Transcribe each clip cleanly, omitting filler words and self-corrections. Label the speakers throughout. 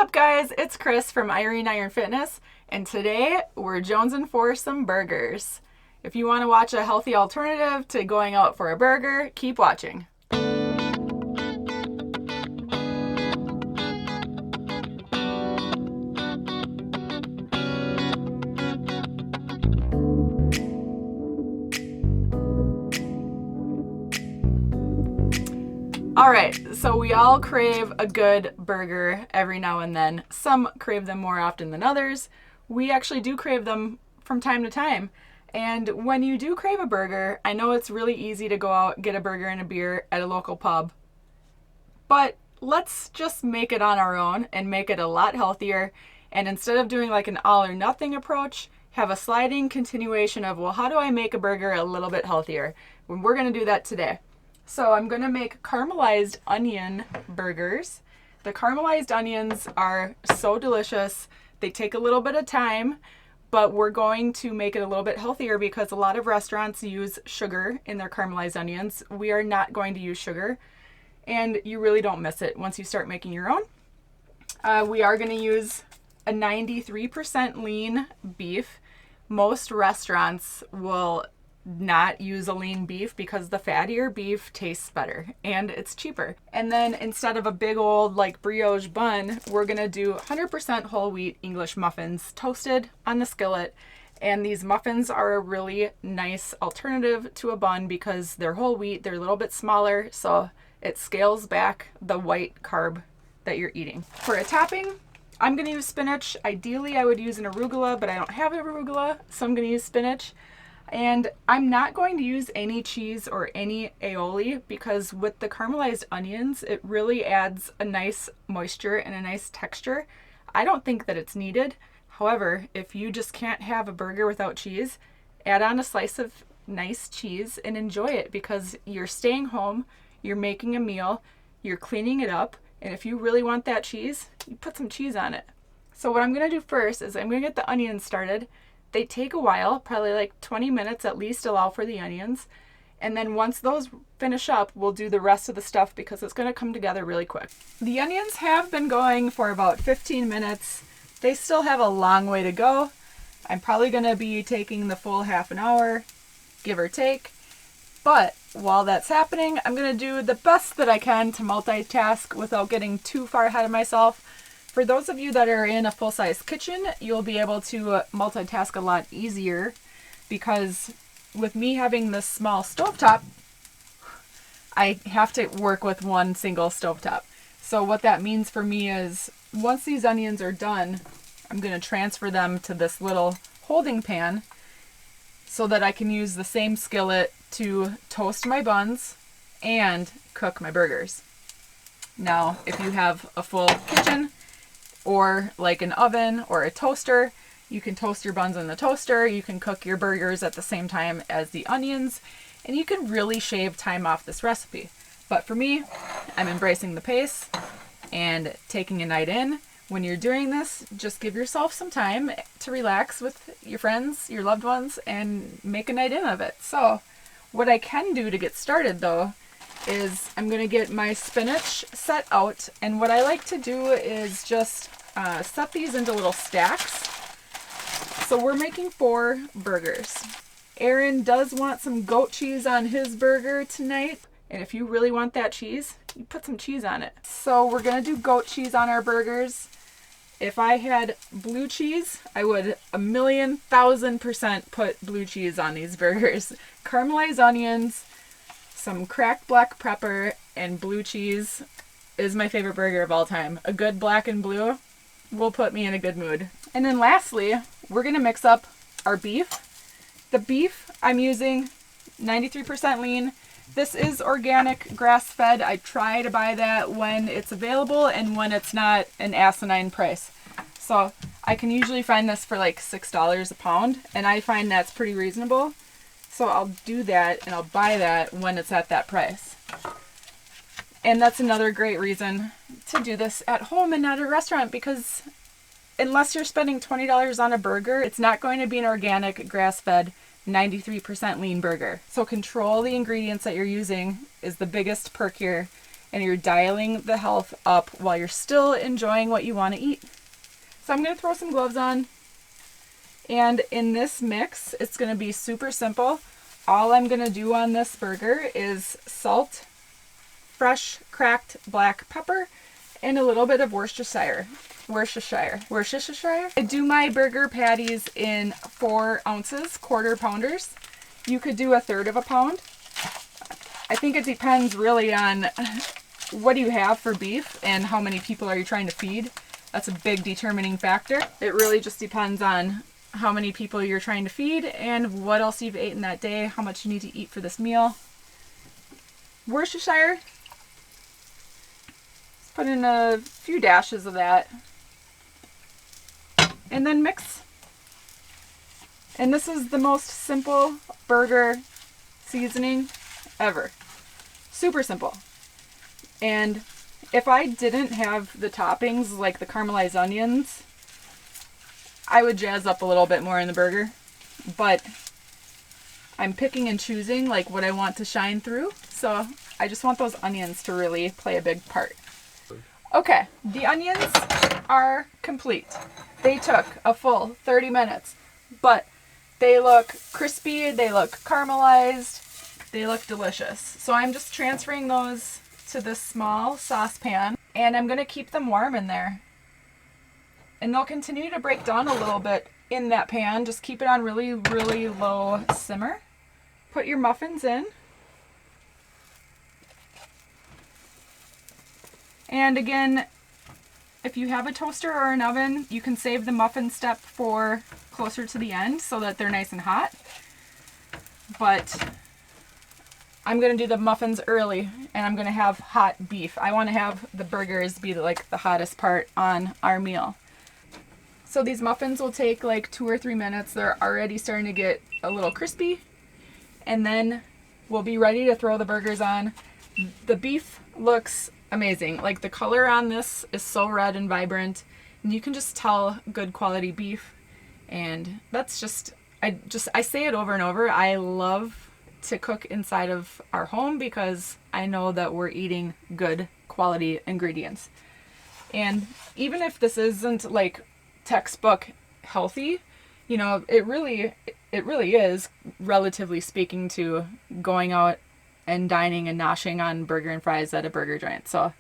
Speaker 1: up, guys? It's Chris from Irene Iron Fitness, and today we're jonesing for some burgers. If you want to watch a healthy alternative to going out for a burger, keep watching. Alright, so we all crave a good burger every now and then. Some crave them more often than others. We actually do crave them from time to time. And when you do crave a burger, I know it's really easy to go out, get a burger and a beer at a local pub. But let's just make it on our own and make it a lot healthier. And instead of doing like an all or nothing approach, have a sliding continuation of, well, how do I make a burger a little bit healthier? Well, we're going to do that today. So I'm going to make caramelized onion burgers. The caramelized onions are so delicious. They take a little bit of time, but we're going to make it a little bit healthier because a lot of restaurants use sugar in their caramelized onions. We are not going to use sugar, and you really don't miss it once you start making your own. We are going to use a 93% lean beef. Most restaurants will not use a lean beef because the fattier beef tastes better and it's cheaper. And then instead of a big old like brioche bun, we're gonna do 100% whole wheat English muffins toasted on the skillet. And these muffins are a really nice alternative to a bun because they're whole wheat, they're a little bit smaller, so it scales back the white carb that you're eating. For a topping, I'm gonna use spinach. Ideally I would use an arugula, but I don't have arugula, so I'm gonna use spinach. And I'm not going to use any cheese or any aioli because with the caramelized onions, it really adds a nice moisture and a nice texture. I don't think that it's needed. However, if you just can't have a burger without cheese, add on a slice of nice cheese and enjoy it because you're staying home, you're making a meal, you're cleaning it up, and if you really want that cheese, you put some cheese on it. So what I'm going to do first is I'm going to get the onions started. They take a while, probably like 20 minutes at least, allow for the onions. And then once those finish up, we'll do the rest of the stuff because it's going to come together really quick. The onions have been going for about 15 minutes. They still have a long way to go. I'm probably going to be taking the full half an hour, give or take. But while that's happening, I'm going to do the best that I can to multitask without getting too far ahead of myself. For those of you that are in a full-size kitchen, you'll be able to multitask a lot easier because with me having this small stovetop, I have to work with one single stovetop. So what that means for me is once these onions are done, I'm going to transfer them to this little holding pan so that I can use the same skillet to toast my buns and cook my burgers. Now, if you have a full kitchen, or like an oven or a toaster, you can toast your buns in the toaster, you can cook your burgers at the same time as the onions, and you can really shave time off this recipe. But for me, I'm embracing the pace and taking a night in. When you're doing this, just give yourself some time to relax with your friends, your loved ones, and make a night in of it. So what I can do to get started though is I'm going to get my spinach set out, and what I like to do is just set these into little stacks. So we're making 4 burgers. Aaron does want some goat cheese on his burger tonight, and if you really want that cheese, you put some cheese on it. So we're going to do goat cheese on our burgers. If I had blue cheese, I would 1,000,000% put blue cheese on these burgers. Caramelized onions, some cracked black pepper, and blue cheese is my favorite burger of all time. A good black and blue will put me in a good mood. And then lastly, we're going to mix up our beef. The beef I'm using 93% lean. This is organic grass-fed. I try to buy that when it's available and when it's not an asinine price. So I can usually find this for like $6 a pound, and I find that's pretty reasonable. So I'll do that and I'll buy that when it's at that price. And that's another great reason to do this at home and not at a restaurant, because unless you're spending $20 on a burger, it's not going to be an organic, grass-fed, 93% lean burger. So control the ingredients that you're using is the biggest perk here. and you're dialing the health up while you're still enjoying what you want to eat. So I'm going to throw some gloves on. And in this mix, it's going to be super simple. All I'm going to do on this burger is salt, fresh cracked black pepper, and a little bit of Worcestershire. I do my burger patties in 4 ounces, quarter pounders. You could do 1/3 of a pound. I think it depends really on what do you have for beef and how many people are you trying to feed. That's a big determining factor. It really just depends on how many people you're trying to feed and what else you've eaten that day, how much you need to eat for this meal. Worcestershire, let's put in a few dashes of that. And then mix. And this is the most simple burger seasoning ever. Super simple. And if I didn't have the toppings like the caramelized onions, I would jazz up a little bit more in the burger. But I'm picking and choosing like what I want to shine through. So I just want those onions to really play a big part. Okay, the onions are complete. They took a full 30 minutes, but they look crispy, they look caramelized, they look delicious. So I'm just transferring those to this small saucepan, and I'm gonna keep them warm in there. And they'll continue to break down a little bit in that pan. Just keep it on really, really low simmer. Put your muffins in. And again, if you have a toaster or an oven, you can save the muffin step for closer to the end so that they're nice and hot. But I'm going to do the muffins early, and I'm going to have hot beef. I want to have the burgers be like the hottest part on our meal. So these muffins will take like 2 or 3 minutes. They're already starting to get a little crispy. And then we'll be ready to throw the burgers on. The beef looks amazing. Like the color on this is so red and vibrant, and you can just tell good quality beef. And that's just I say it over and over. I love to cook inside of our home because I know that we're eating good quality ingredients. And even if this isn't like textbook healthy, you know, it really is, relatively speaking, to going out and dining and noshing on burger and fries at a burger joint. So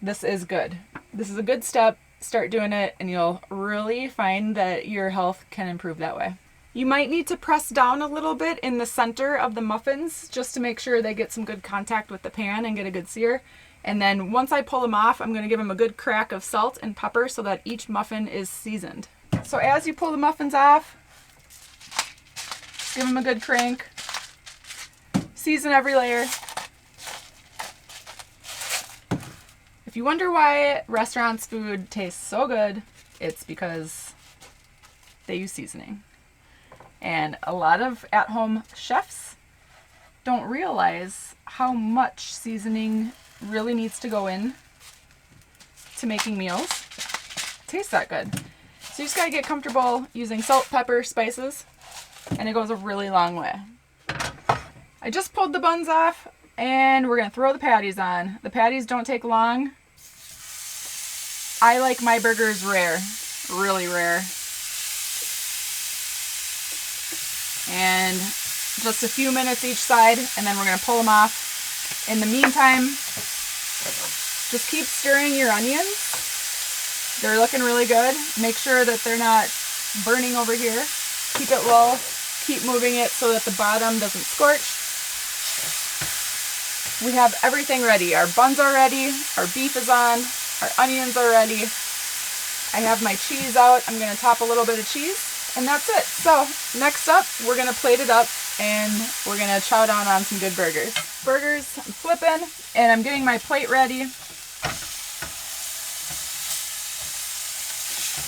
Speaker 1: this is good. This is a good step. Start doing it and you'll really find that your health can improve that way. You might need to press down a little bit in the center of the muffins just to make sure they get some good contact with the pan and get a good sear. And then once I pull them off, I'm going to give them a good crack of salt and pepper so that each muffin is seasoned. So as you pull the muffins off, give them a good crank. Season every layer. If you wonder why restaurants' food tastes so good, it's because they use seasoning. And a lot of at-home chefs don't realize how much seasoning really needs to go in to making meals taste that good. So you just gotta get comfortable using salt, pepper, spices, and it goes a really long way. I just pulled the buns off, and we're gonna throw the patties on. The patties don't take long. I like my burgers rare, really rare. And just a few minutes each side, and then we're gonna pull them off. In the meantime, just keep stirring your onions. They're looking really good. Make sure that they're not burning over here. Keep it low. Keep moving it so that the bottom doesn't scorch. We have everything ready. Our buns are ready. Our beef is on. Our onions are ready. I have my cheese out. I'm going to top a little bit of cheese, and that's it. So next up, we're going to plate it up, and we're going to chow down on some good burgers. Burgers, I'm flipping, and I'm getting my plate ready.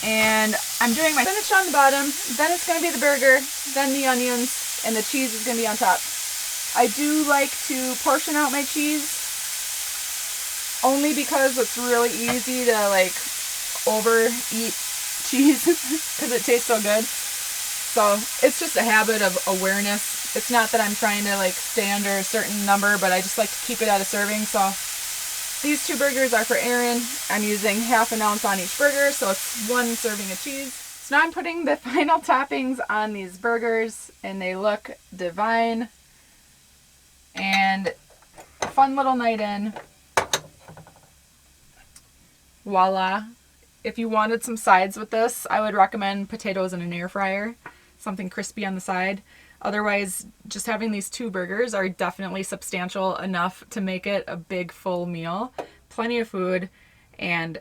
Speaker 1: And I'm doing my spinach on the bottom, then it's going to be the burger, then the onions, and the cheese is going to be on top. I do like to portion out my cheese, only because it's really easy to like overeat cheese because it tastes so good. So it's just a habit of awareness. It's not that I'm trying to like stay under a certain number, but I just like to keep it at a serving. So These 2 burgers are for Erin. I'm using half an ounce on each burger, so it's 1 serving of cheese. So now I'm putting the final toppings on these burgers, and they look divine. And a fun little night in. Voila. If you wanted some sides with this, I would recommend potatoes in an air fryer, something crispy on the side. Otherwise, just having these 2 burgers are definitely substantial enough to make it a big full meal. Plenty of food, and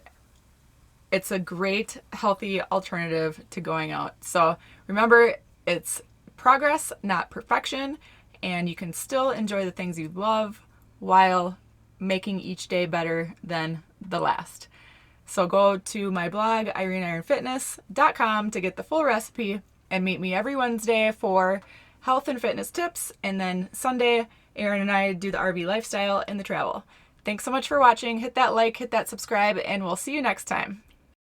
Speaker 1: it's a great healthy alternative to going out. So remember, it's progress, not perfection, and you can still enjoy the things you love while making each day better than the last. So go to my blog, ironefitness.com, to get the full recipe, and meet me every Wednesday for health and fitness tips. And then Sunday, Erin and I do the RV lifestyle and the travel. Thanks so much for watching. Hit that like, hit that subscribe, and we'll see you next time.